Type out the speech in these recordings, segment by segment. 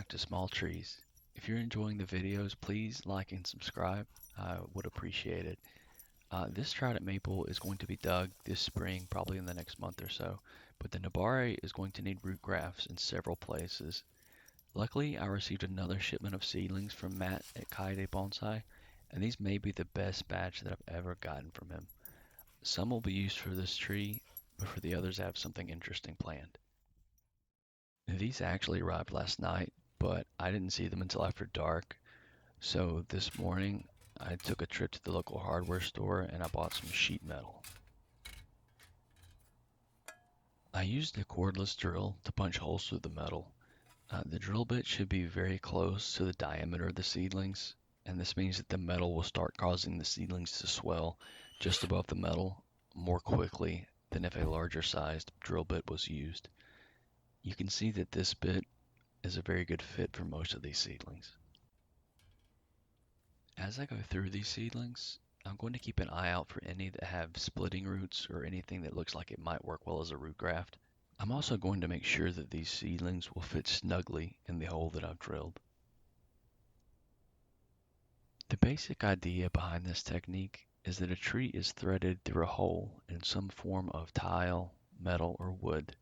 back to Small Trees. If you're enjoying the videos, please like and subscribe. I would appreciate it. This Trident Maple is going to be dug this spring, probably in the next month or so, but the Nebari is going to need root grafts in several places. Luckily, I received another shipment of seedlings from Matt at Trident Bonsai, and these may be the best batch that I've ever gotten from him. Some will be used for this tree, but for the others I have something interesting planned. These actually arrived last night, but I didn't see them until after dark. So this morning I took a trip to the local hardware store and I bought some sheet metal. I used a cordless drill to punch holes through the metal. The drill bit should be very close to the diameter of the seedlings, and this means that the metal will start causing the seedlings to swell just above the metal more quickly than if a larger sized drill bit was used. You can see that this bit is a very good fit for most of these seedlings. As I go through these seedlings, I'm going to keep an eye out for any that have splitting roots or anything that looks like it might work well as a root graft. I'm also going to make sure that these seedlings will fit snugly in the hole that I've drilled. The basic idea behind this technique is that a tree is threaded through a hole in some form of tile, metal, or wood.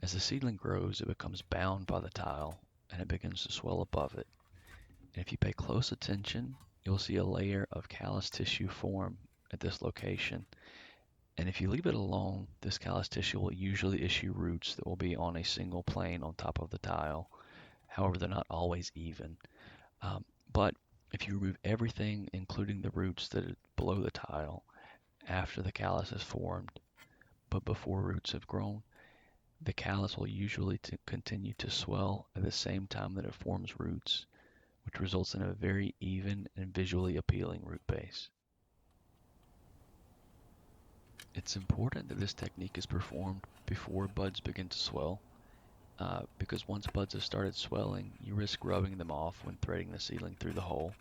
As the seedling grows, it becomes bound by the tile and it begins to swell above it. And if you pay close attention, you'll see a layer of callus tissue form at this location. And if you leave it alone, this callus tissue will usually issue roots that will be on a single plane on top of the tile. However, they're not always even. But if you remove everything, including the roots that are below the tile, after the callus is formed, but before roots have grown, the callus will usually continue to swell at the same time that it forms roots, which results in a very even and visually appealing root base. It's important that this technique is performed before buds begin to swell, because once buds have started swelling, you risk rubbing them off when threading the seedling through the hole.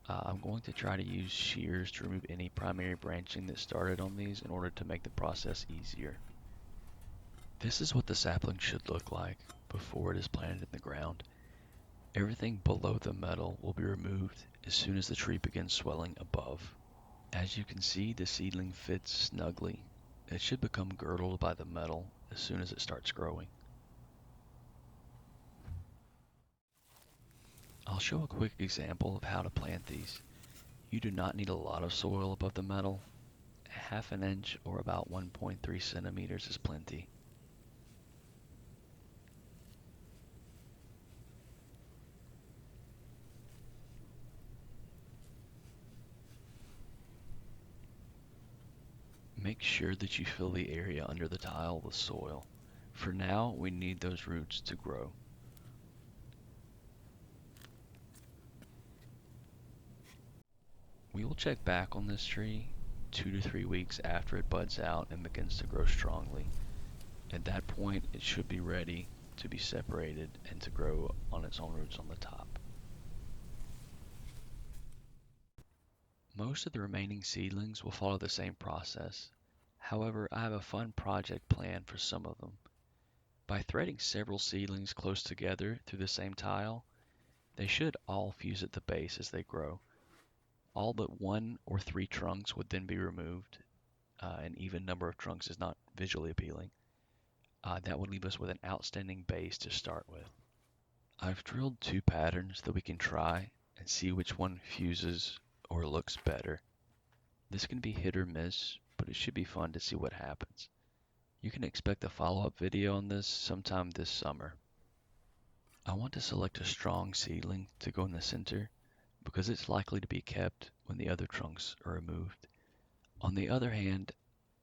I'm going to try to use shears to remove any primary branching that started on these in order to make the process easier. This is what the sapling should look like before it is planted in the ground. Everything below the metal will be removed as soon as the tree begins swelling above. As you can see, the seedling fits snugly. It should become girdled by the metal as soon as it starts growing. I'll show a quick example of how to plant these. You do not need a lot of soil above the metal. Half an inch or about 1.3 centimeters is plenty. Make sure that you fill the area under the tile with soil. For now, we need those roots to grow. We will check back on this tree 2 to 3 weeks after it buds out and begins to grow strongly. At that point, it should be ready to be separated and to grow on its own roots on the top. Most of the remaining seedlings will follow the same process. However, I have a fun project planned for some of them. By threading several seedlings close together through the same tile, they should all fuse at the base as they grow. All but 1 or 3 trunks would then be removed. An even number of trunks is not visually appealing. That would leave us with an outstanding base to start with. I've drilled 2 patterns that we can try and see which one fuses or looks better. This can be hit or miss, but it should be fun to see what happens. You can expect a follow-up video on this sometime this summer. I want to select a strong seedling to go in the center because it's likely to be kept when the other trunks are removed. On the other hand,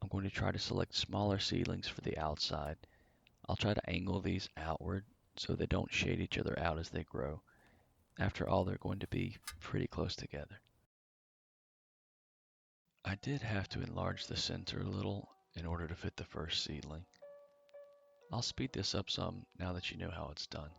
I'm going to try to select smaller seedlings for the outside. I'll try to angle these outward so they don't shade each other out as they grow. After all, they're going to be pretty close together. I did have to enlarge the center a little in order to fit the first seedling. I'll speed this up some now that you know how it's done.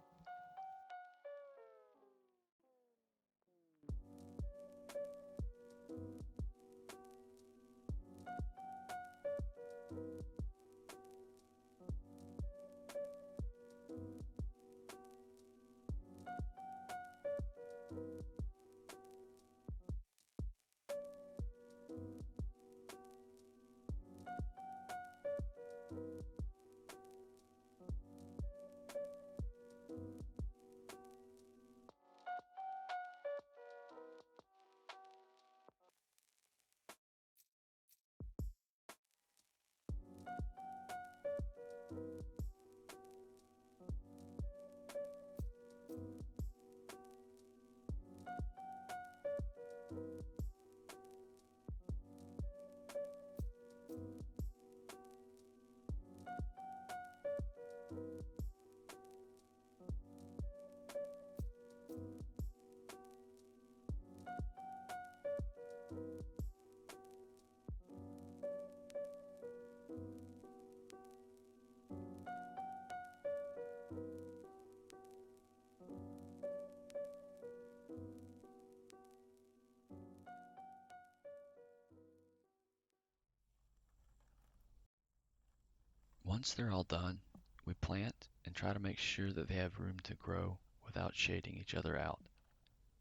Once they're all done, we plant and try to make sure that they have room to grow without shading each other out.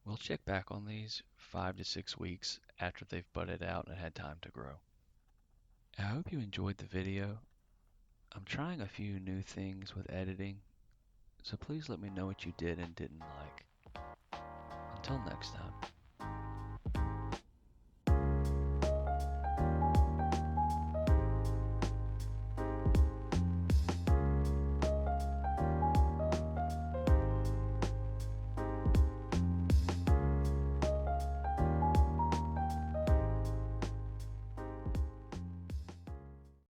We'll check back on these 5 to 6 weeks after they've budded out and had time to grow. I hope you enjoyed the video. I'm trying a few new things with editing, so please let me know what you did and didn't like. Until next time.